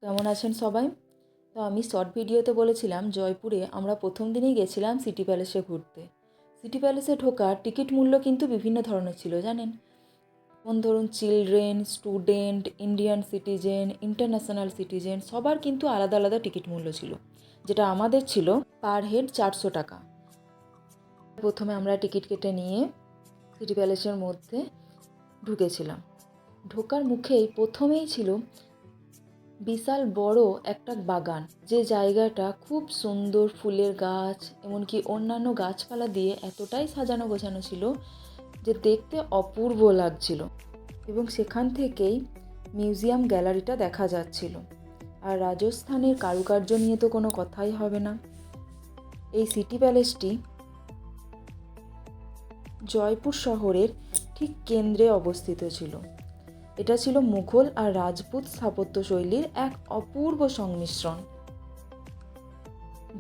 কেমন আছেন সবাই? তো আমি শর্ট ভিডিওতে বলেছিলাম জয়পুরে আমরা প্রথম দিনেই গেছিলাম সিটি প্যালেসে ঘুরতে। সিটি প্যালেসে ঢোকার টিকিট মূল্য কিন্তু বিভিন্ন ধরনের ছিল জানেন। যেমন ধরুন children, student, Indian citizen, international citizen সবার কিন্তু আলাদা আলাদা টিকিট মূল্য ছিল, যেটা আমাদের ছিল পার হেড 400 টাকা। প্রথমে আমরা টিকিট কেটে নিয়ে সিটি প্যালেসের মধ্যে ঢুকেছিলাম। ঢোকার মুখেই প্রথমেই ছিল বিশাল বড় একটা বাগান, যে জায়গাটা খুব সুন্দর ফুলের গাছ এমনকি অন্যান্য গাছপালা দিয়ে এতটাই সাজানো গোছানো ছিল যে দেখতে অপূর্ব লাগছিল। এবং সেখান থেকেই মিউজিয়াম গ্যালারিটা দেখা যাচ্ছিল। আর রাজস্থানের কারুকার্য নিয়ে তো কোনো কথাই হবে না। এই সিটি প্যালেসটি জয়পুর শহরের ঠিক কেন্দ্রে অবস্থিত ছিল। এটা ছিল মুঘল আর রাজপুত স্থাপত্যশৈলীর এক অপূর্ব সংমিশ্রণ,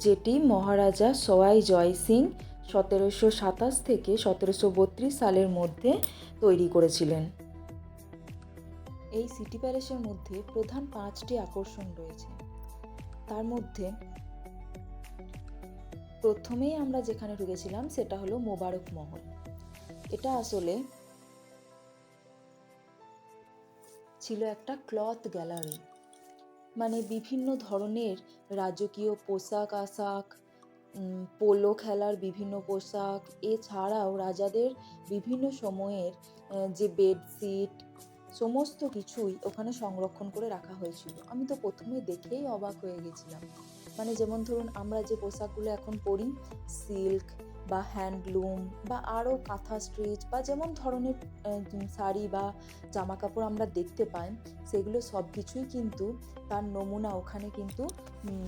যেটি মহারাজা সওয়াই জয় সিং 1727 থেকে 1732 সালের মধ্যে তৈরি করেছিলেন। এই সিটি প্যালেসের মধ্যে প্রধান 5টি আকর্ষণ রয়েছে। তার মধ্যে প্রথমেই আমরা যেখানে ঢুকেছিলাম সেটা হলো মোবারক মহল। এটা আসলে ছিল একটা ক্লথ গ্যালারি, মানে বিভিন্ন ধরনের রাজকীয় পোশাক আশাক, পোলো খেলার বিভিন্ন পোশাক, এছাড়াও রাজাদের বিভিন্ন সময়ের যে বেডশিট সমস্ত কিছুই ওখানে সংরক্ষণ করে রাখা হয়েছিল। আমি তো প্রথমে দেখেই অবাক হয়ে গেছিলাম। মানে যেমন ধরুন আমরা যে পোশাকগুলো এখন পরি, সিল্ক বা হ্যান্ডলুম বা আরও কাঁথা স্টিচ বা যেমন ধরনের শাড়ি বা জামা কাপড় আমরা দেখতে পাই, সেগুলো সব কিছুই কিন্তু তার নমুনা ওখানে কিন্তু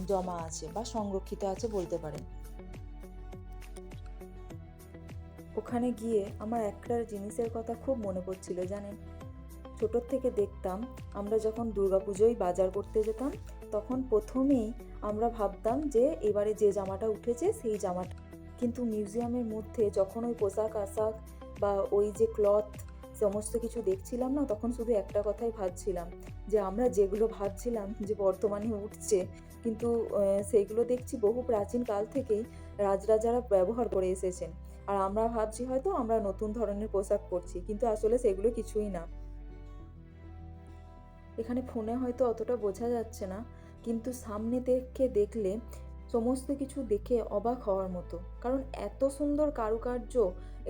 জমা আছে বা সংরক্ষিত আছে বলতে পারেন। ওখানে গিয়ে আমার একটা জিনিসের কথা খুব মনে পড়ছিল জানেন। ছোটোর থেকে দেখতাম আমরা যখন দুর্গাপুজোয় বাজার করতে যেতাম, তখন প্রথমেই আমরা ভাবতাম যে এবারে যে জামাটা উঠেছে সেই জামাটা, কিন্তু মিউজিয়ামের মধ্যে যখন ওই পোশাক আশাক বা ওই যে ক্লথ সমস্ত কিছু দেখছিলাম না, তখন শুধু একটা কথাই ভাবছিলাম যে আমরা যেগুলো ভাবছিলাম যে বর্তমানে উঠছে, কিন্তু সেইগুলো দেখছি বহু প্রাচীন কাল থেকেই রাজরাজারা ব্যবহার করে এসেছেন। আর আমরা ভাবছি হয়তো আমরা নতুন ধরনের পোশাক পরছি, কিন্তু আসলে সেগুলো কিছুই না। এখানে ফোনে হয়তো অতটা বোঝা যাচ্ছে না, কিন্তু সামনে থেকে দেখলে সমস্ত কিছু দেখে অবাক হওয়ার মতো। কারণ এত সুন্দর কারুকার্য,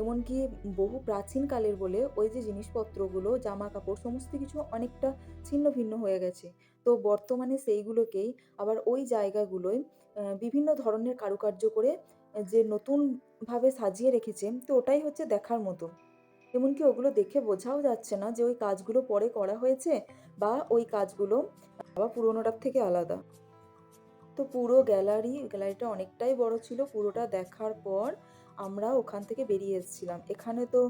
এমনকি বহু প্রাচীনকালের বলে ওই যে জিনিসপত্রগুলো জামা কাপড় সমস্ত কিছু অনেকটা ছিন্ন ভিন্ন হয়ে গেছে। তো বর্তমানে সেইগুলোকেই আবার ওই জায়গাগুলোয় বিভিন্ন ধরনের কারুকার্য করে যে নতুনভাবে সাজিয়ে রেখেছে, তো ওটাই হচ্ছে দেখার মতো। এমনকি ওগুলো দেখে বোঝাও যাচ্ছে না যে ওই কাজগুলো পরে করা হয়েছে বা ওই কাজগুলো আবার পুরোনোটার থেকে আলাদা। তো পুরো গ্যালারিটা অনেকটাই বড় ছিল। পুরোটা দেখার পর আমরা ওখান থেকে বেরিয়ে এসেছিলাম। এখানে তো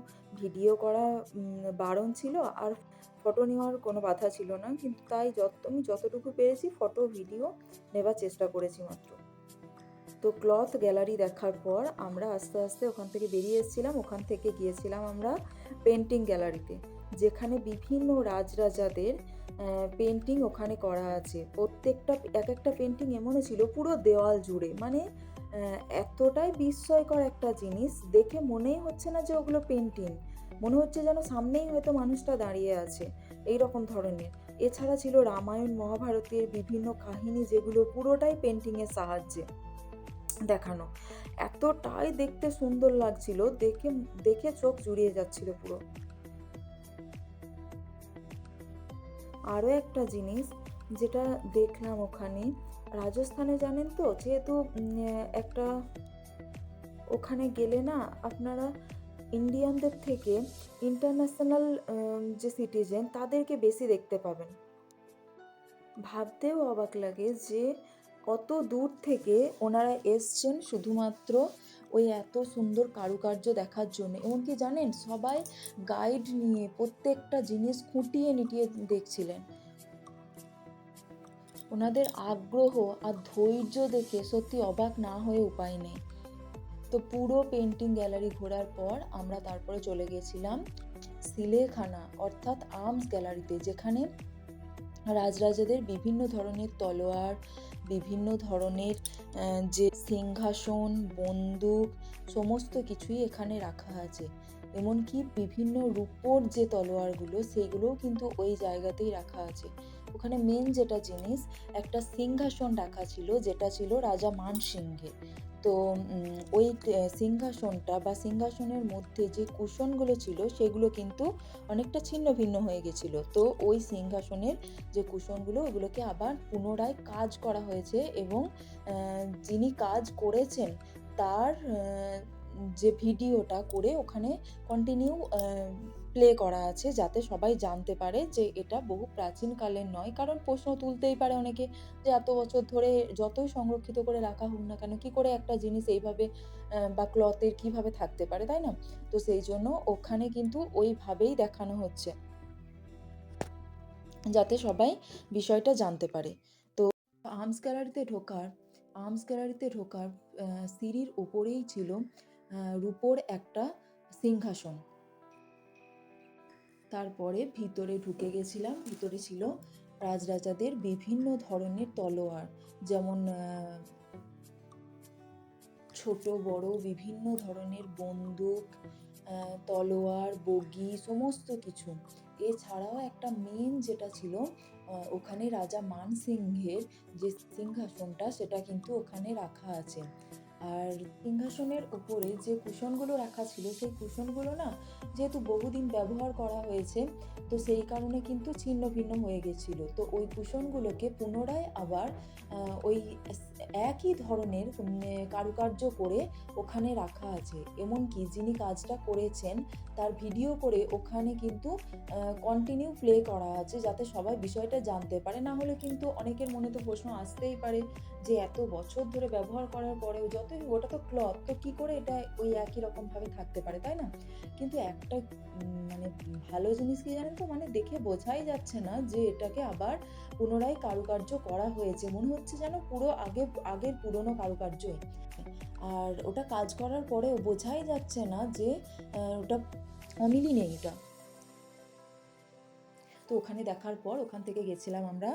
ভিডিও করা বারণ ছিল, আর ফটো নেওয়ার কোনো বাধা ছিল না, কিন্তু তাই আমি যতটুকু পেরেছি ফটো ভিডিও নেবার চেষ্টা করেছি মাত্র। তো ক্লথ গ্যালারি দেখার পর আমরা আস্তে আস্তে ওখান থেকে বেরিয়ে এসেছিলাম। ওখান থেকে গিয়েছিলাম আমরা পেন্টিং গ্যালারিতে, যেখানে বিভিন্ন রাজরাজাদের পেন্টিং ওখানে করা আছে। প্রত্যেকটা এক একটা পেন্টিং এমনও ছিল পুরো দেওয়াল জুড়ে, মানে এতটাই বিস্ময়কর একটা জিনিস, দেখে মনেই হচ্ছে না যে ওগুলো পেন্টিং, মনে হচ্ছে যেন সামনেই হয়তো মানুষটা দাঁড়িয়ে আছে, এই রকম ধরনের। এছাড়া ছিল রামায়ণ মহাভারতের বিভিন্ন কাহিনী, যেগুলো পুরোটাই পেন্টিংয়ের সাহায্যে দেখানো। এতটাই দেখতে সুন্দর লাগছিল, দেখে দেখে চোখ জুড়িয়ে যাচ্ছিল পুরো। আরও একটা জিনিস যেটা দেখলাম ওখানে, রাজস্থানে জানেন তো যেহেতু একটা ওখানে গেলে না আপনারা ইন্ডিয়ানদের থেকে ইন্টারন্যাশনাল যে সিটিজেন তাদেরকে বেশি দেখতে পাবেন। ভাবতেও অবাক লাগে যে কত দূর থেকে ওনারা এসছেন শুধুমাত্র ওই এত সুন্দর কারুকার্য দেখার জন্য। এমনকি জানেন সবাই গাইড নিয়ে প্রত্যেকটা জিনিস খুঁটিয়ে নিটিয়ে দেখছিলেন। ওনাদের আগ্রহ আর ধৈর্য দেখে সত্যি অবাক না হয়ে উপায় নেই। তো পুরো পেন্টিং গ্যালারি ঘোরার পর আমরা তারপরে চলে গেছিলাম সিলেখানা অর্থাৎ আর্মস গ্যালারিতে, যেখানে রাজরাজাদের বিভিন্ন ধরনের তলোয়ার, বিভিন্ন ধরনের যে সিংহাসন, বন্দুক সমস্ত কিছুই এখানে রাখা আছে। এমনকি বিভিন্ন রূপোর যে তলোয়ারগুলো সেইগুলোও কিন্তু ওই জায়গাতেই রাখা আছে। ওখানে মেন যেটা জিনিস, একটা সিংহাসন রাখা ছিল যেটা ছিল রাজা মানসিংহের। তো ওই সিংহাসনটা বা সিংহাসনের মধ্যে যে কুশনগুলো ছিল সেগুলো কিন্তু অনেকটা ছিন্ন ভিন্ন হয়ে গেছিলো। তো ওই সিংহাসনের যে কুশনগুলো ওগুলোকে আবার পুনরায় কাজ করা হয়েছে এবং যিনি কাজ করেছেন তার যে ভিডিওটা করে ওখানে কন্টিনিউ প্লে করা আছে, যাতে সবাই জানতে পারে যে এটা বহু প্রাচীনকালের নয়। কারণ প্রশ্ন তুলতেই পারে অনেকে যে এত বছর ধরে যতই সংরক্ষিত করে রাখা হোক না কেন, কী করে একটা জিনিস এইভাবে বা ক্লথের কীভাবে থাকতে পারে, তাই না? তো সেই জন্য ওখানে কিন্তু ওইভাবেই দেখানো হচ্ছে, যাতে সবাই বিষয়টা জানতে পারে। তো আর্মস গ্যালারিতে ঢোকার সিঁড়ির ওপরেই ছিল রূপোর একটা সিংহাসন। তারপরে ভিতরে ঢুকে গেছিলাম। ভিতরে ছিল রাজরাজাদের বিভিন্ন ধরনের তলোয়ার, যেমন ছোট বড় বিভিন্ন ধরনের বন্দুক, তলোয়ার, বগি সমস্ত কিছু। এছাড়াও একটা মেন যেটা ছিল, ওখানে রাজা মানসিংহের যে সিংহাসনটা সেটা কিন্তু ওখানে রাখা আছে। আর সিংহাসনের ওপরে যে কুশনগুলো রাখা ছিল সেই কুশনগুলো না যেহেতু বহুদিন ব্যবহার করা হয়েছে, তো সেই কারণে কিন্তু ছিন্ন ভিন্ন হয়ে গেছিলো। তো ওই কুশনগুলোকে পুনরায় আবার ওই একই ধরনের কারুকার্য করে ওখানে রাখা আছে। এমনকি যিনি কাজটা করেছেন তার ভিডিও করে ওখানে কিন্তু কন্টিনিউ প্লে করা আছে, যাতে সবাই বিষয়টা জানতে পারে। না হলে কিন্তু অনেকের মনে তো প্রশ্ন আসতেই পারে যে এত বছর ধরে ব্যবহার করার পরেও যতই ওটা তো ক্লথ, তো কী করে এটা ওই একই রকমভাবে থাকতে পারে, তাই না? কিন্তু একটা মানে ভালো জিনিস কি জানেন তো, মানে দেখে বোঝাই যাচ্ছে না যে এটাকে আবার পুনরায় কারুকার্য করা হয়েছে। মনে হচ্ছে যেন পুরো আগের পুরনো কারুকার্যই। আর ওটা কাজ করার পরেও বোঝাই যাচ্ছে না যে ওটা অমিলই নেই এটা। তো ওখানে দেখার পর ওখান থেকে গেছিলাম আমরা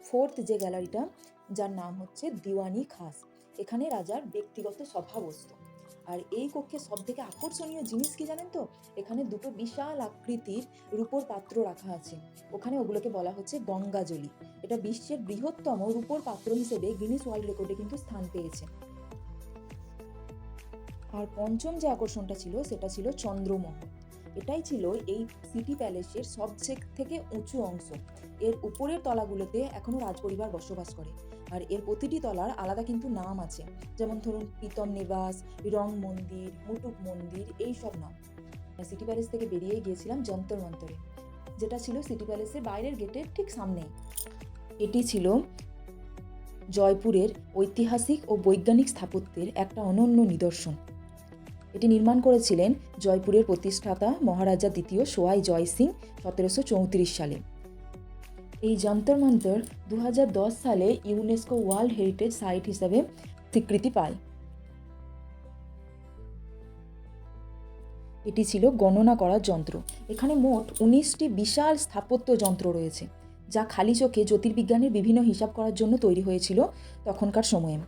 4th যে গ্যালারিটা, যার নাম হচ্ছে দিওয়ানি খাস। এখানে রাজার ব্যক্তিগত সভা বসত। আর এই কক্ষে সবথেকে আকর্ষণীয় জিনিস কি জানেন তো, এখানে দুটো বিশাল আকৃতির রূপোর পাত্র রাখা আছে। ওখানে ওগুলোকে বলা হচ্ছে গঙ্গাজলি। এটা বিশ্বের বৃহত্তম রূপোর পাত্র হিসেবে গিনিস ওয়ার্ল্ড রেকর্ডে কিন্তু স্থান পেয়েছে। আর পঞ্চম যে আকর্ষণটা ছিল সেটা ছিল চন্দ্রমহল। এটাই ছিল এই সিটি প্যালেসের সবথেকে উঁচু অংশ। এর উপরের তলাগুলোতে এখনো রাজপরিবার বসবাস করে। আর এর প্রতিটি তলার আলাদা কিন্তু নাম আছে, যেমন ধরুন প্রীতম নিবাস, রং মন্দির, মুটুক মন্দির, এই সব নাম। সিটি প্যালেস থেকে বেরিয়ে গিয়েছিলাম যন্তর মন্তরে, যেটা ছিল সিটি প্যালেসের বাইরের গেটের ঠিক সামনেই। এটি ছিল জয়পুরের ঐতিহাসিক ও বৈজ্ঞানিক স্থাপত্যের একটা অনন্য নিদর্শন। এটি নির্মাণ করেছিলেন জয়পুরের প্রতিষ্ঠাতা মহারাজা দ্বিতীয় সোয়াই জয় সিং 1734 সালে। এই যন্তর মন্তর 2010 সালে ইউনেস্কো ওয়ার্ল্ড হেরিটেজ সাইট হিসাবে স্বীকৃতি পায়। এটি ছিল গণনা করার যন্ত্র। এখানে মোট 19টি বিশাল স্থাপত্য যন্ত্র রয়েছে, যা খালি চোখে জ্যোতির্বিজ্ঞানের বিভিন্ন হিসাব করার জন্য তৈরি হয়েছিল তখনকার সময়ে।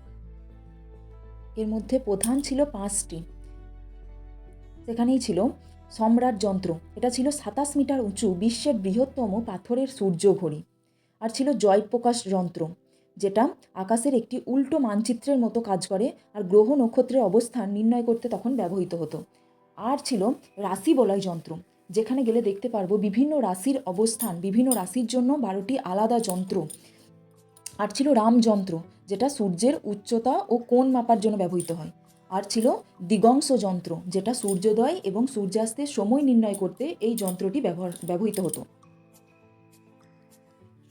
এর মধ্যে প্রধান ছিল 5টি। সেখানেই ছিল সম্রাট যন্ত্র। এটা ছিল 27 মিটার উঁচু বিশ্বের বৃহত্তম পাথরের সূর্য ঘড়ি। আর ছিল জয়প্রকাশ যন্ত্র, যেটা আকাশের একটি উল্টো মানচিত্রের মতো কাজ করে আর গ্রহ নক্ষত্রের অবস্থান নির্ণয় করতে তখন ব্যবহৃত হতো। আর ছিল রাশি বলয় যন্ত্র, যেখানে গেলে দেখতে পারবো বিভিন্ন রাশির অবস্থান, বিভিন্ন রাশির জন্য 12টি আলাদা যন্ত্র। আর ছিল রাম যন্ত্র, যেটা সূর্যের উচ্চতা ও কোণ মাপার জন্য ব্যবহৃত হয়। আর ছিল দিগংশ যন্ত্র, যেটা সূর্যোদয় এবং সূর্যাস্তের সময় নির্ণয় করতে এই যন্ত্রটি ব্যবহৃত হতো।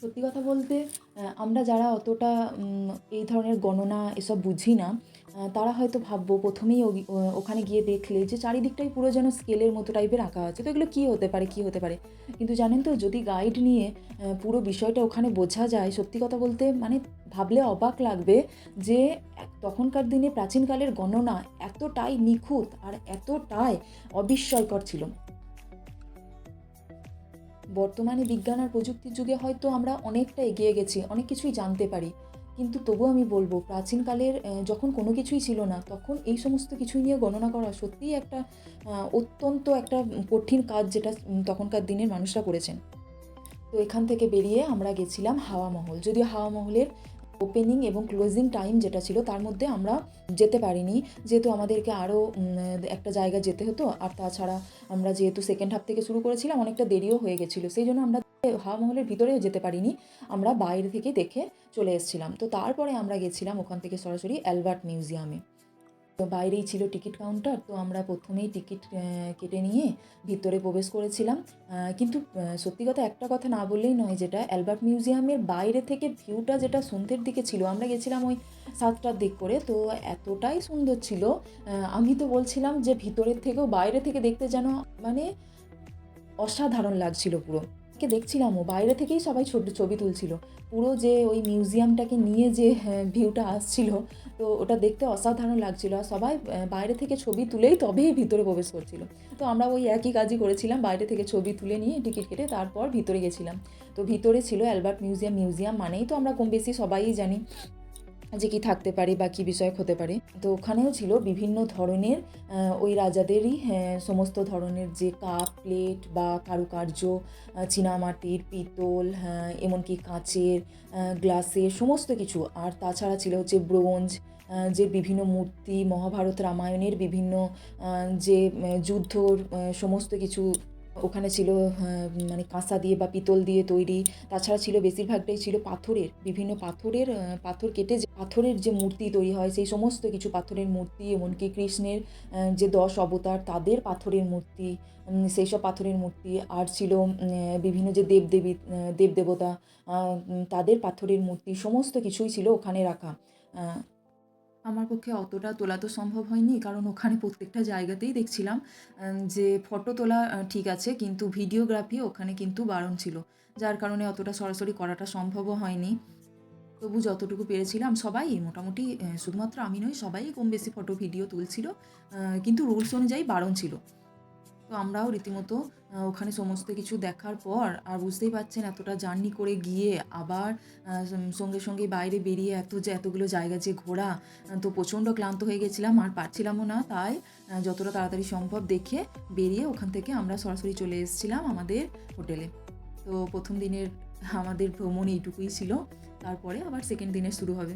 সত্যি কথা বলতে আমরা যারা অতটা এই ধরনের গণনা এসব বুঝি না, তারা হয়তো ভাববো প্রথমেই ওখানে গিয়ে দেখলে যে চারিদিকটাই পুরো যেন স্কেলের মতো টাইপের আঁকা আছে, তো এগুলো কী হতে পারে। কিন্তু জানেন তো, যদি গাইড নিয়ে পুরো বিষয়টা ওখানে বোঝা যায়, সত্যি কথা বলতে মানে ভাবলে অবাক লাগবে যে তখনকার দিনে প্রাচীনকালের গণনা এতটাই নিখুঁত আর এতটাই অবিস্ময়কর ছিল। বর্তমানে বিজ্ঞান আর প্রযুক্তির যুগে হয়তো আমরা অনেকটা এগিয়ে গেছি, অনেক কিছুই জানতে পারি। কিন্তু তবুও আমি বলব প্রাচীনকালের যখন কোনো কিছুই ছিল না, তখন এই সমস্ত কিছুই নিয়ে গণনা করা সত্যিই একটা অত্যন্ত একটা কঠিন কাজ, যেটা তখনকার দিনের মানুষরা করেছেন। তো এখান থেকে বেরিয়ে আমরা গেছিলাম হাওয়া মহল। যদিও হাওয়া মহলের ওপেনিং এবং ক্লোজিং টাইম যেটা ছিল তার মধ্যে আমরা যেতে পারিনি, যেহেতু আমাদেরকে আরও একটা জায়গা যেতে হতো। আর তাছাড়া আমরা যেহেতু সেকেন্ড হাফ থেকে শুরু করেছিলাম, অনেকটা দেরিও হয়ে গেছিলো, সেই জন্য আমরা হাওয়া মহলের ভিতরেও যেতে পারিনি, আমরা বাইরে থেকে দেখে চলে এসেছিলাম। তো তারপরে আমরা গেছিলাম ওখান থেকে সরাসরি অ্যালবার্ট মিউজিয়ামে। তো বাইরেই ছিল টিকিট কাউন্টার, তো আমরা প্রথমেই টিকিট কেটে নিয়ে ভিতরে প্রবেশ করেছিলাম। কিন্তু সত্যি কথা, একটা কথা না বললেই নয়, যেটা অ্যালবার্ট মিউজিয়ামের বাইরে থেকে ভিউটা যেটা সন্ধ্যের দিকে ছিল, আমরা গেছিলাম ওই 7টার দিক করে, তো এতটাই সুন্দর ছিল। আমি তো বলছিলাম যে ভিতরের থেকেও বাইরে থেকে দেখতে যেন মানে অসাধারণ লাগছিল পুরো। দেখছিলামও বাইরে থেকেই সবাই ছবি তুলছিল। পুরো যে ওই মিউজিয়ামটাকে নিয়ে যে ভিউটা আসছিল, তো ওটা দেখতে অসাধারণ লাগছিল। আর সবাই বাইরে থেকে ছবি তুলেই তবেই ভিতরে প্রবেশ করছিল। তো আমরা ওই একই কাজই করেছিলাম, বাইরে থেকে ছবি তুলে নিয়ে টিকিট কেটে তারপর ভিতরে গেছিলাম। তো ভিতরে ছিল অ্যালবার্ট মিউজিয়াম। মিউজিয়াম মানেই তো আমরা কম বেশি সবাই জানি যে কী থাকতে পারে বা কী বিষয় হতে পারে। তো ওখানেও ছিল বিভিন্ন ধরনের ওই রাজাদেরই সমস্ত ধরনের যে কাপ, প্লেট বা কারুকার্য, চীনামাটির, পিতল, এমনকি কাঁচের, গ্লাসের সমস্ত কিছু। আর তাছাড়া ছিল হচ্ছে ব্রোঞ্জ, যে বিভিন্ন মূর্তি, মহাভারত, রামায়ণের বিভিন্ন যে যুদ্ধর সমস্ত কিছু ওখানে ছিল, মানে কাঁসা দিয়ে বা পিতল দিয়ে তৈরি। তাছাড়া ছিল বেশিরভাগটাই ছিল পাথরের, বিভিন্ন পাথরের, পাথর কেটে যে পাথরের যে মূর্তি তৈরি হয়, সেই সমস্ত কিছু পাথরের মূর্তি। এমনকি কৃষ্ণের যে 10 অবতার, তাদের পাথরের মূর্তি, সেই সব পাথরের মূর্তি। আর ছিল বিভিন্ন যে দেবদেবী, দেবদেবতা, তাদের পাথরের মূর্তি, সমস্ত কিছুই ছিল ওখানে রাখা। আমার পক্ষে অতটা তোলা তো সম্ভব হয়নি, কারণ ওখানে প্রত্যেকটা জায়গাতেই দেখছিলাম যে ফটো তোলা ঠিক আছে, কিন্তু ভিডিওগ্রাফি ওখানে কিন্তু বারণ ছিল, যার কারণে অতটা সরাসরি করাটা সম্ভবও হয়নি। তবু যতটুকু পেরেছিলাম, সবাই মোটামুটি, শুধুমাত্র আমি নই, সবাই কম বেশি ফটো ভিডিও তুলছিল, কিন্তু রুলস অনুযায়ী বারণ ছিল। তো আমরাও রীতিমতো ওখানে সমস্ত কিছু দেখার পর, আর বুঝতেই পারছেন এতটা জার্নি করে গিয়ে আবার সঙ্গে সঙ্গে বাইরে বেরিয়ে এতগুলো জায়গা যে ঘোরা, তো প্রচণ্ড ক্লান্ত হয়ে গেছিলাম, আর পারছিলামও না। তাই যতটা তাড়াতাড়ি সম্ভব দেখে বেরিয়ে ওখান থেকে আমরা সরাসরি চলে এসেছিলাম আমাদের হোটেলে। তো প্রথম দিনের আমাদের ভ্রমণ এইটুকুই ছিল, তারপরে আবার সেকেন্ড দিনের শুরু হবে।